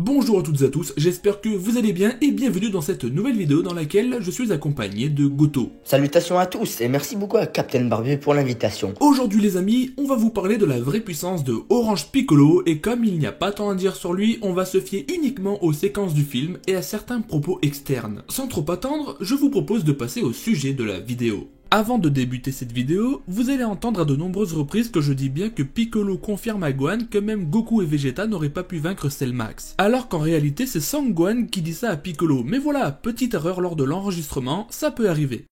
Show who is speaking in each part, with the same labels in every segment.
Speaker 1: Bonjour à toutes et à tous, j'espère que vous allez bien et bienvenue dans cette nouvelle vidéo dans laquelle je suis accompagné de Goto.
Speaker 2: Salutations à tous et merci beaucoup à Captain Barbu pour l'invitation.
Speaker 1: Aujourd'hui les amis, on va vous parler de la vraie puissance de Orange Piccolo et comme il n'y a pas tant à dire sur lui, on va se fier uniquement aux séquences du film et à certains propos externes. Sans trop attendre, je vous propose de passer au sujet de la vidéo. Avant de débuter cette vidéo, vous allez entendre à de nombreuses reprises que je dis bien que Piccolo confirme à Gohan que même Goku et Vegeta n'auraient pas pu vaincre Cell Max. Alors qu'en réalité c'est Son Gohan qui dit ça à Piccolo, mais voilà, petite erreur lors de l'enregistrement, ça peut arriver.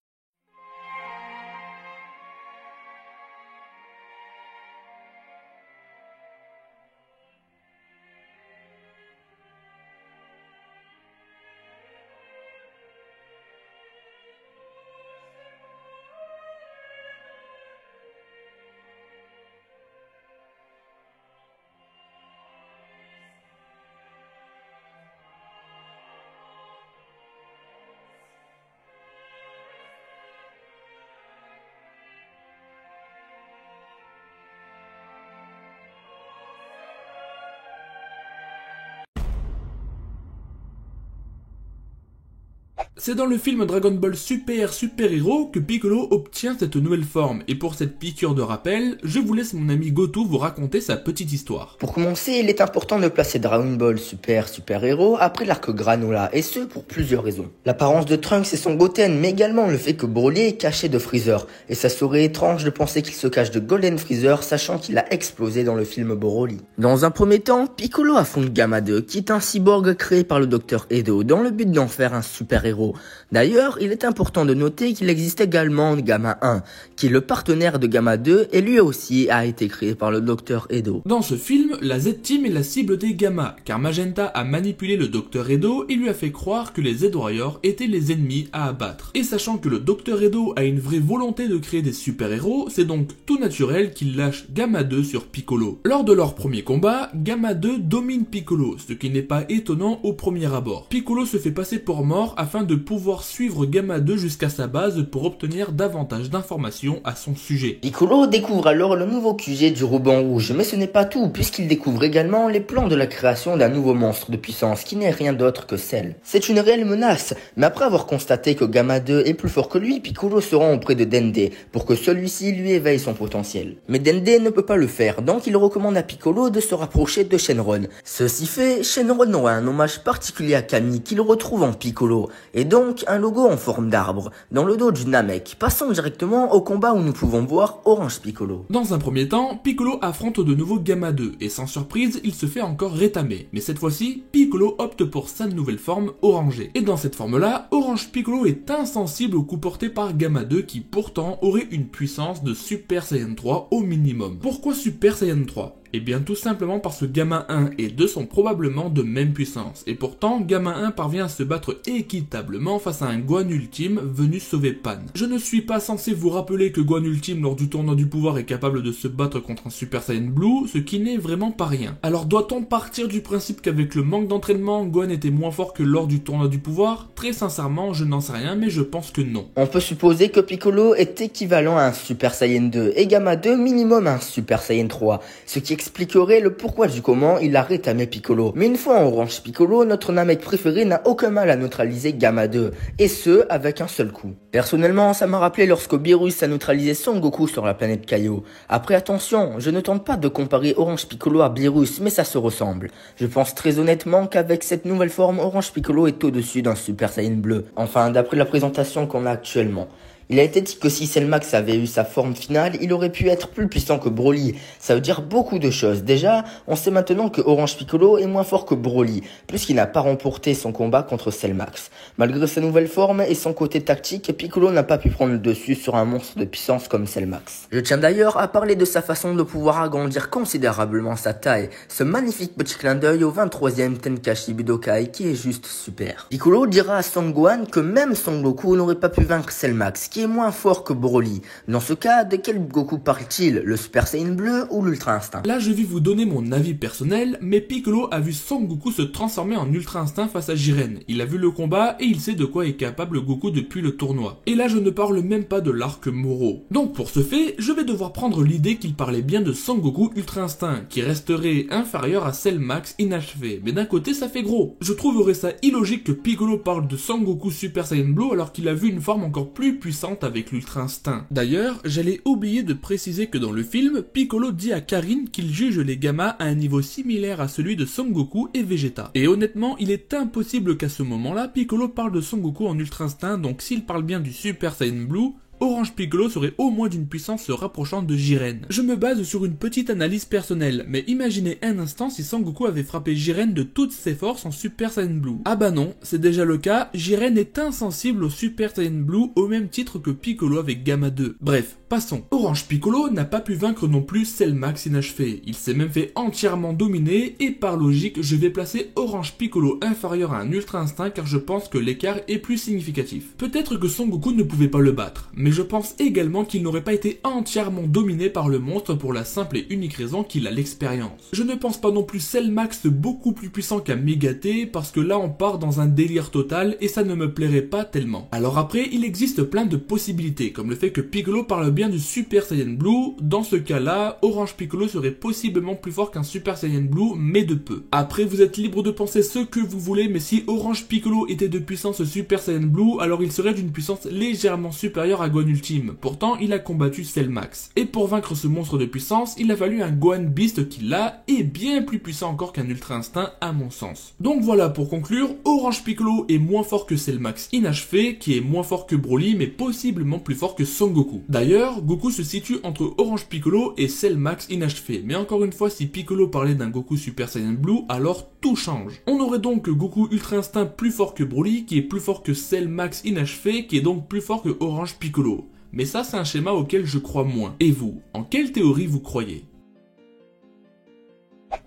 Speaker 1: C'est dans le film Dragon Ball Super Super Hero que Piccolo obtient cette nouvelle forme, et pour cette piqûre de rappel, je vous laisse mon ami Goto vous raconter sa petite histoire.
Speaker 2: Pour commencer, il est important de placer Dragon Ball Super Super Hero après l'arc Granola, et ce pour plusieurs raisons. L'apparence de Trunks et son Goten, mais également le fait que Broly est caché de Freezer, et ça serait étrange de penser qu'il se cache de Golden Freezer sachant qu'il a explosé dans le film Broly. Dans un premier temps, Piccolo affronte Gamma 2, qui est un cyborg créé par le Dr Edo dans le but d'en faire un super-héros. D'ailleurs, il est important de noter qu'il existe également Gamma 1, qui est le partenaire de Gamma 2 et lui aussi a été créé par le Dr Edo.
Speaker 1: Dans ce film, la Z-Team est la cible des Gamma, car Magenta a manipulé le Dr Edo et lui a fait croire que les Z-Warriors étaient les ennemis à abattre. Et sachant que le Dr Edo a une vraie volonté de créer des super-héros, c'est donc tout naturel qu'il lâche Gamma 2 sur Piccolo. Lors de leur premier combat, Gamma 2 domine Piccolo, ce qui n'est pas étonnant au premier abord. Piccolo se fait passer pour mort afin de pouvoir suivre Gamma 2 jusqu'à sa base pour obtenir davantage d'informations à son sujet.
Speaker 2: Piccolo découvre alors le nouveau QG du ruban rouge, mais ce n'est pas tout, puisqu'il découvre également les plans de la création d'un nouveau monstre de puissance qui n'est rien d'autre que Cell. C'est une réelle menace, mais après avoir constaté que Gamma 2 est plus fort que lui, Piccolo se rend auprès de Dende pour que celui-ci lui éveille son potentiel. Mais Dende ne peut pas le faire, donc il recommande à Piccolo de se rapprocher de Shenron. Ceci fait, Shenron aura un hommage particulier à Kami qu'il retrouve en Piccolo, et donc un logo en forme d'arbre, dans le dos du Namek. Passons directement au combat où nous pouvons voir Orange Piccolo.
Speaker 1: Dans un premier temps, Piccolo affronte de nouveau Gamma 2, et sans surprise, il se fait encore rétamer. Mais cette fois-ci, Piccolo opte pour sa nouvelle forme orangée. Et dans cette forme-là, Orange Piccolo est insensible aux coups portés par Gamma 2 qui pourtant aurait une puissance de Super Saiyan 3 au minimum. Pourquoi Super Saiyan 3 ? Eh bien tout simplement parce que Gamma 1 et 2 sont probablement de même puissance, et pourtant Gamma 1 parvient à se battre équitablement face à un Gohan Ultime venu sauver Pan. Je ne suis pas censé vous rappeler que Gohan Ultime lors du tournoi du pouvoir est capable de se battre contre un Super Saiyan Blue, ce qui n'est vraiment pas rien. Alors doit-on partir du principe qu'avec le manque d'entraînement, Gohan était moins fort que lors du tournoi du pouvoir? Très sincèrement, je n'en sais rien, mais je pense que non.
Speaker 2: On peut supposer que Piccolo est équivalent à un Super Saiyan 2 et Gamma 2 minimum à un Super Saiyan 3, ce qui expliquerait le pourquoi du comment il a rétamé Piccolo. Mais une fois en Orange Piccolo, notre Namek préféré n'a aucun mal à neutraliser Gamma 2, et ce, avec un seul coup. Personnellement, ça m'a rappelé lorsque Beerus a neutralisé Son Goku sur la planète Kaio. Après attention, je ne tente pas de comparer Orange Piccolo à Beerus, mais ça se ressemble. Je pense très honnêtement qu'avec cette nouvelle forme, Orange Piccolo est au-dessus d'un Super Saiyan bleu. Enfin, d'après la présentation qu'on a actuellement. Il a été dit que si Cell Max avait eu sa forme finale, il aurait pu être plus puissant que Broly. Ça veut dire beaucoup de choses. Déjà, on sait maintenant que Orange Piccolo est moins fort que Broly, puisqu'il n'a pas remporté son combat contre Cell Max. Malgré sa nouvelle forme et son côté tactique, Piccolo n'a pas pu prendre le dessus sur un monstre de puissance comme Cell Max. Je tiens d'ailleurs à parler de sa façon de pouvoir agrandir considérablement sa taille. Ce magnifique petit clin d'œil au 23e Tenkaichi Budokai qui est juste super. Piccolo dira à Son Gohan que même Son Goku n'aurait pas pu vaincre Cell Max, qui qui est moins fort que Broly. Dans ce cas, de quel Goku parle-t-il? Le Super Saiyan bleu ou l'Ultra Instinct?
Speaker 1: Là je vais vous donner mon avis personnel, mais Piccolo a vu Son Goku se transformer en Ultra Instinct face à Jiren. Il a vu le combat et il sait de quoi est capable Goku depuis le tournoi. Et là je ne parle même pas de l'arc Moro. Donc pour ce fait, je vais devoir prendre l'idée qu'il parlait bien de Son Goku Ultra Instinct, qui resterait inférieur à Cell Max inachevé. Mais d'un côté ça fait gros. Je trouverais ça illogique que Piccolo parle de Son Goku Super Saiyan Blue alors qu'il a vu une forme encore plus puissante avec l'Ultra Instinct. D'ailleurs, j'allais oublier de préciser que dans le film, Piccolo dit à Karine qu'il juge les gammas à un niveau similaire à celui de Son Goku et Vegeta. Et honnêtement, il est impossible qu'à ce moment-là, Piccolo parle de Son Goku en Ultra Instinct, donc s'il parle bien du Super Saiyan Blue, Orange Piccolo serait au moins d'une puissance se rapprochant de Jiren. Je me base sur une petite analyse personnelle, mais imaginez un instant si Sangoku avait frappé Jiren de toutes ses forces en Super Saiyan Blue. Ah bah non, c'est déjà le cas, Jiren est insensible au Super Saiyan Blue au même titre que Piccolo avec Gamma 2. Bref, passons. Orange Piccolo n'a pas pu vaincre non plus Cell Max inachevé, il s'est même fait entièrement dominer et par logique, je vais placer Orange Piccolo inférieur à un Ultra Instinct car je pense que l'écart est plus significatif. Peut-être que Sangoku ne pouvait pas le battre, mais je pense également qu'il n'aurait pas été entièrement dominé par le monstre pour la simple et unique raison qu'il a l'expérience. Je ne pense pas non plus Cell Max beaucoup plus puissant qu'un Mega T parce que là on part dans un délire total et ça ne me plairait pas tellement. Alors après, il existe plein de possibilités, comme le fait que Piccolo parle bien du Super Saiyan Blue. Dans ce cas-là, Orange Piccolo serait possiblement plus fort qu'un Super Saiyan Blue, mais de peu. Après, vous êtes libre de penser ce que vous voulez, mais si Orange Piccolo était de puissance Super Saiyan Blue, alors il serait d'une puissance légèrement supérieure à Gohan Ultime. Pourtant, il a combattu Cell Max. Et pour vaincre ce monstre de puissance, il a fallu un Gohan Beast qui là est bien plus puissant encore qu'un Ultra Instinct à mon sens. Donc voilà, pour conclure, Orange Piccolo est moins fort que Cell Max inachevé, qui est moins fort que Broly, mais possiblement plus fort que Son Goku. D'ailleurs, Goku se situe entre Orange Piccolo et Cell Max inachevé. Mais encore une fois, si Piccolo parlait d'un Goku Super Saiyan Blue, alors tout change. On aurait donc Goku Ultra Instinct plus fort que Broly, qui est plus fort que Cell Max inachevé, qui est donc plus fort que Orange Piccolo. Mais ça, c'est un schéma auquel je crois moins. Et vous, en quelle théorie vous croyez ?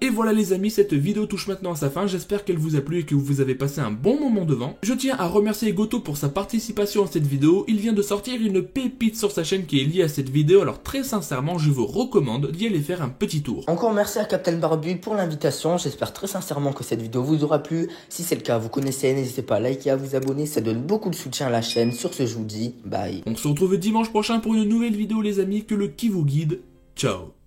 Speaker 1: Et voilà les amis, cette vidéo touche maintenant à sa fin, j'espère qu'elle vous a plu et que vous avez passé un bon moment devant. Je tiens à remercier Goto pour sa participation à cette vidéo, il vient de sortir une pépite sur sa chaîne qui est liée à cette vidéo, alors très sincèrement je vous recommande d'y aller faire un petit tour.
Speaker 2: Encore merci à Captain Barbu pour l'invitation, j'espère très sincèrement que cette vidéo vous aura plu. Si c'est le cas, vous connaissez, n'hésitez pas à liker, à vous abonner, ça donne beaucoup de soutien à la chaîne. Sur ce, je vous dis bye.
Speaker 1: On se retrouve dimanche prochain pour une nouvelle vidéo les amis, que le ki vous guide. Ciao.